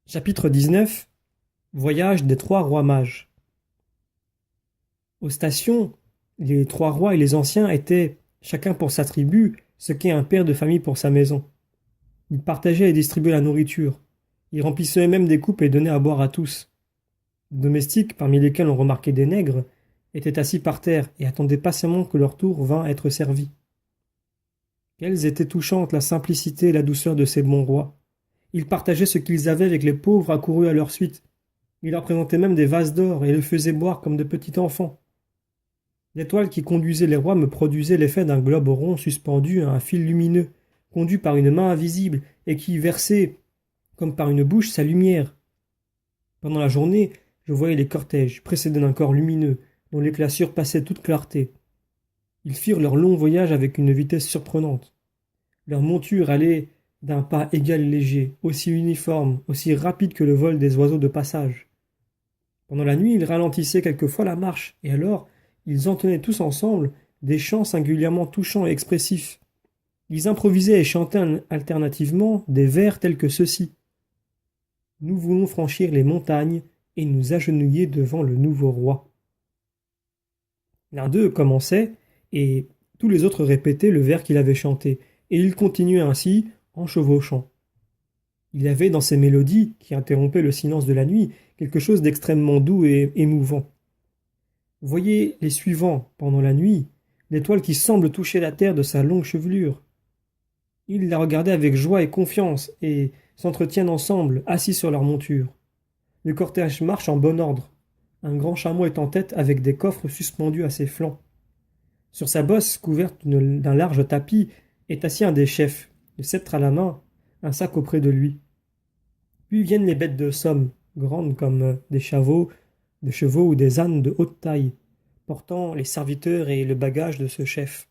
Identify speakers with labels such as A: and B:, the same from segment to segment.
A: Chapitre 19. Voyage des trois rois mages. Aux stations, les trois rois et les anciens étaient, chacun pour sa tribu, ce qu'est un père de famille pour sa maison. Ils partageaient et distribuaient la nourriture. Ils remplissaient eux-mêmes des coupes et donnaient à boire à tous. Les domestiques, parmi lesquels on remarquait des nègres, étaient assis par terre et attendaient patiemment que leur tour vînt être servi. Quelles étaient touchantes la simplicité et la douceur de ces bons rois. Ils partageaient ce qu'ils avaient avec les pauvres accourus à leur suite. Ils leur présentaient même des vases d'or et les faisaient boire comme de petits enfants. L'étoile qui conduisait les rois me produisait l'effet d'un globe rond suspendu à un fil lumineux, conduit par une main invisible et qui versait, comme par une bouche, sa lumière. Pendant la journée, je voyais les cortèges, précédés d'un corps lumineux, dont l'éclat surpassait toute clarté. Ils firent leur long voyage avec une vitesse surprenante. Leur monture allait d'un pas égal et léger, aussi uniforme, aussi rapide que le vol des oiseaux de passage. Pendant la nuit, ils ralentissaient quelquefois la marche, et alors ils entonnaient tous ensemble des chants singulièrement touchants et expressifs. Ils improvisaient et chantaient alternativement des vers tels que ceux-ci. Nous voulons franchir les montagnes et nous agenouiller devant le nouveau roi. L'un d'eux commençait, et tous les autres répétaient le vers qu'il avait chanté, et il continuait ainsi en chevauchant. Il y avait dans ces mélodies, qui interrompaient le silence de la nuit, quelque chose d'extrêmement doux et émouvant. Voyez les suivants, pendant la nuit, l'étoile qui semble toucher la terre de sa longue chevelure. Ils la regardaient avec joie et confiance, et s'entretiennent ensemble, assis sur leur monture. Le cortège marche en bon ordre. Un grand chameau est en tête avec des coffres suspendus à ses flancs. Sur sa bosse, couverte d'un large tapis, est assis un des chefs, le sceptre à la main, un sac auprès de lui. Puis viennent les bêtes de somme, grandes comme des chevaux ou des ânes de haute taille, portant les serviteurs et le bagage de ce chef.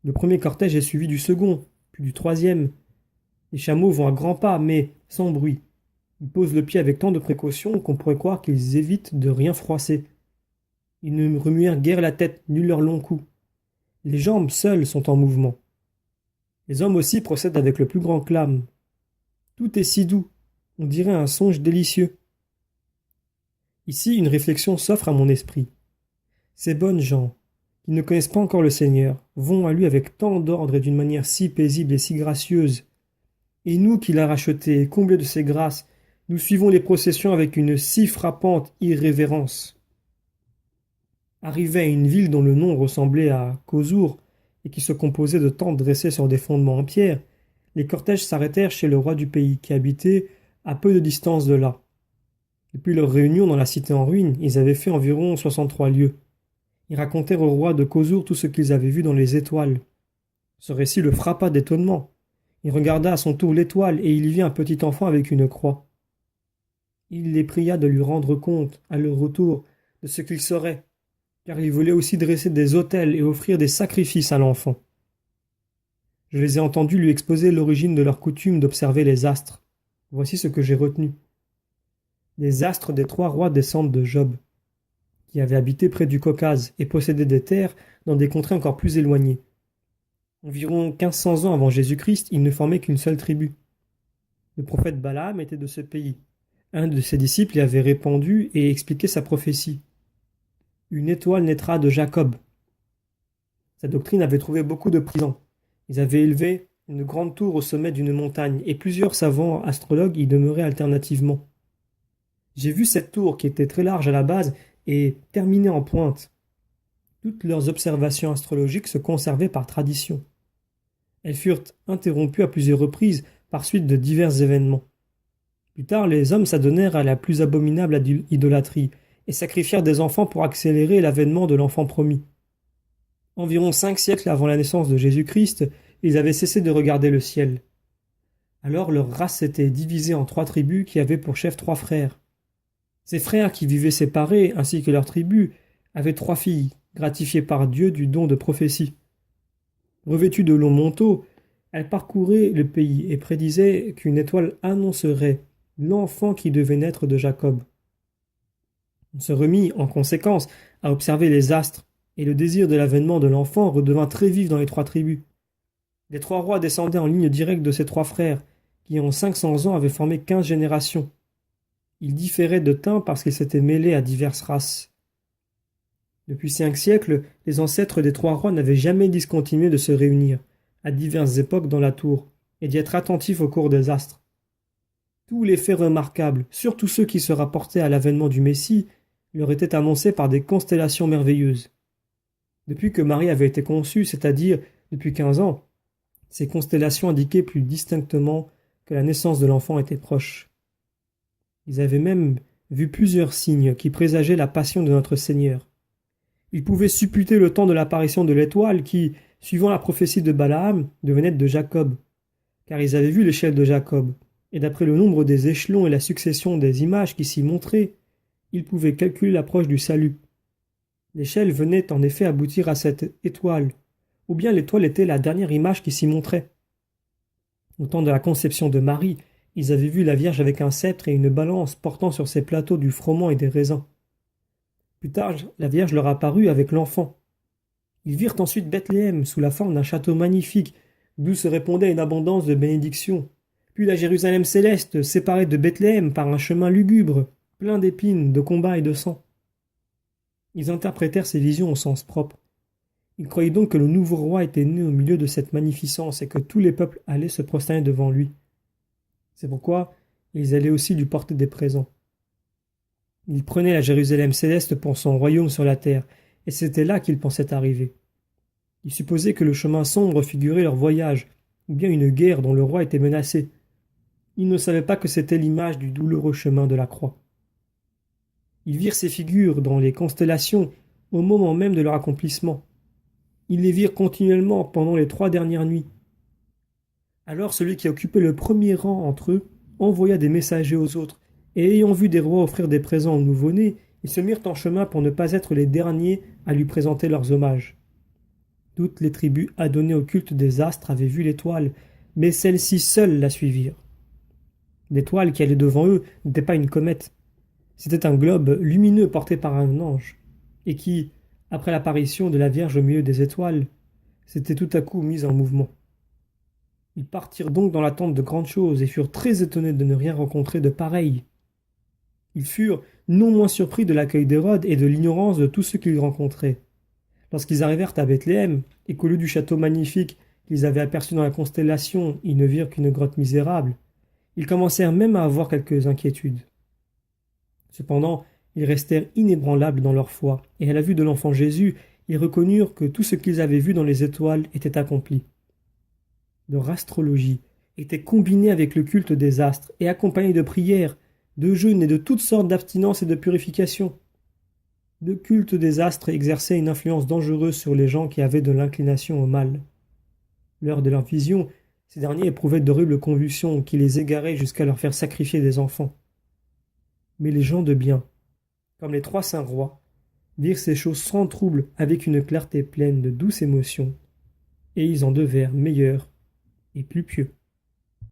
A: Le premier cortège est suivi du second, puis du troisième. Les chameaux vont à grands pas, mais sans bruit. Ils posent le pied avec tant de précaution qu'on pourrait croire qu'ils évitent de rien froisser. Ils ne remuèrent guère la tête, ni leur long cou. Les jambes seules sont en mouvement. Les hommes aussi procèdent avec le plus grand calme. Tout est si doux, on dirait un songe délicieux. Ici, une réflexion s'offre à mon esprit. Ces bonnes gens, qui ne connaissent pas encore le Seigneur, vont à lui avec tant d'ordre et d'une manière si paisible et si gracieuse. Et nous qui l'a racheté, comblés de ses grâces, nous suivons les processions avec une si frappante irrévérence. Arrivés à une ville dont le nom ressemblait à Kosour, et qui se composait de tentes dressées sur des fondements en pierre, les cortèges s'arrêtèrent chez le roi du pays, qui habitait à peu de distance de là. Depuis leur réunion dans la cité en ruine, ils avaient fait environ 63 lieues. Ils racontèrent au roi de Kosour tout ce qu'ils avaient vu dans les étoiles. Ce récit le frappa d'étonnement. Il regarda à son tour l'étoile et il y vit un petit enfant avec une croix. Il les pria de lui rendre compte, à leur retour, de ce qu'ils sauraient, car ils voulaient aussi dresser des autels et offrir des sacrifices à l'enfant. Je les ai entendus lui exposer l'origine de leur coutume d'observer les astres. Voici ce que j'ai retenu. Les astres des trois rois descendent de Job, qui avait habité près du Caucase et possédait des terres dans des contrées encore plus éloignées. Environ 1500 ans avant Jésus-Christ, il ne formait qu'une seule tribu. Le prophète Balaam était de ce pays. Un de ses disciples y avait répandu et expliqué sa prophétie. Une étoile naîtra de Jacob. Sa doctrine avait trouvé beaucoup de prisons. Ils avaient élevé une grande tour au sommet d'une montagne et plusieurs savants astrologues y demeuraient alternativement. J'ai vu cette tour qui était très large à la base et terminée en pointe. Toutes leurs observations astrologiques se conservaient par tradition. Elles furent interrompues à plusieurs reprises par suite de divers événements. Plus tard, les hommes s'adonnèrent à la plus abominable idolâtrie et sacrifièrent des enfants pour accélérer l'avènement de l'enfant promis. Environ 5 siècles avant la naissance de Jésus-Christ, ils avaient cessé de regarder le ciel. Alors leur race s'était divisée en 3 tribus qui avaient pour chef 3 frères. Ces frères qui vivaient séparés, ainsi que leurs tribus, avaient 3 filles, gratifiées par Dieu du don de prophétie. Revêtues de longs manteaux, elles parcouraient le pays et prédisaient qu'une étoile annoncerait l'enfant qui devait naître de Jacob. On se remit, en conséquence, à observer les astres, et le désir de l'avènement de l'enfant redevint très vif dans les 3 tribus. Les 3 rois descendaient en ligne directe de ces 3 frères, qui en 500 ans avait formé 15 générations. Ils différaient de teint parce qu'ils s'étaient mêlés à diverses races. Depuis 5 siècles, les ancêtres des trois rois n'avaient jamais discontinué de se réunir, à diverses époques dans la tour, et d'y être attentifs au cours des astres. Tous les faits remarquables, surtout ceux qui se rapportaient à l'avènement du Messie, leur étaient annoncés par des constellations merveilleuses. Depuis que Marie avait été conçue, c'est-à-dire depuis 15 ans, ces constellations indiquaient plus distinctement que la naissance de l'enfant était proche. Ils avaient même vu plusieurs signes qui présageaient la passion de notre Seigneur. Ils pouvaient supputer le temps de l'apparition de l'étoile qui, suivant la prophétie de Balaam, devenait de Jacob, car ils avaient vu l'échelle de Jacob, et d'après le nombre des échelons et la succession des images qui s'y montraient, ils pouvaient calculer l'approche du salut. L'échelle venait en effet aboutir à cette étoile, ou bien l'étoile était la dernière image qui s'y montrait. Au temps de la conception de Marie, ils avaient vu la Vierge avec un sceptre et une balance portant sur ses plateaux du froment et des raisins. Plus tard, la Vierge leur apparut avec l'enfant. Ils virent ensuite Bethléem sous la forme d'un château magnifique, d'où se répondait une abondance de bénédictions. Puis la Jérusalem céleste, séparée de Bethléem par un chemin lugubre, plein d'épines, de combats et de sang. Ils interprétèrent ces visions au sens propre. Ils croyaient donc que le nouveau roi était né au milieu de cette magnificence et que tous les peuples allaient se prosterner devant lui. C'est pourquoi ils allaient aussi lui porter des présents. Ils prenaient la Jérusalem céleste pour son royaume sur la terre, et c'était là qu'ils pensaient arriver. Ils supposaient que le chemin sombre figurait leur voyage, ou bien une guerre dont le roi était menacé. Ils ne savaient pas que c'était l'image du douloureux chemin de la croix. Ils virent ces figures dans les constellations au moment même de leur accomplissement. Ils les virent continuellement pendant les 3 dernières nuits. Alors celui qui occupait le premier rang entre eux envoya des messagers aux autres, et ayant vu des rois offrir des présents aux nouveau-nés, ils se mirent en chemin pour ne pas être les derniers à lui présenter leurs hommages. Toutes les tribus adonnées au culte des astres avaient vu l'étoile, mais celles-ci seules la suivirent. L'étoile qui allait devant eux n'était pas une comète. C'était un globe lumineux porté par un ange, et qui, après l'apparition de la Vierge au milieu des étoiles, s'était tout à coup mis en mouvement. Ils partirent donc dans l'attente de grandes choses et furent très étonnés de ne rien rencontrer de pareil. Ils furent non moins surpris de l'accueil d'Hérode et de l'ignorance de tous ceux qu'ils rencontraient. Lorsqu'ils arrivèrent à Bethléem, et qu'au lieu du château magnifique qu'ils avaient aperçu dans la constellation, ils ne virent qu'une grotte misérable, ils commencèrent même à avoir quelques inquiétudes. Cependant, ils restèrent inébranlables dans leur foi, et à la vue de l'enfant Jésus, ils reconnurent que tout ce qu'ils avaient vu dans les étoiles était accompli. Leur astrologie était combinée avec le culte des astres et accompagnée de prières, de jeûnes et de toutes sortes d'abstinences et de purifications. Le culte des astres exerçait une influence dangereuse sur les gens qui avaient de l'inclination au mal. L'heure de leur vision, ces derniers éprouvaient d'horribles convulsions qui les égaraient jusqu'à leur faire sacrifier des enfants. Mais les gens de bien, comme les 3 saints rois, virent ces choses sans trouble avec une clarté pleine de douce émotion, et ils en devinrent meilleurs et plus pieux.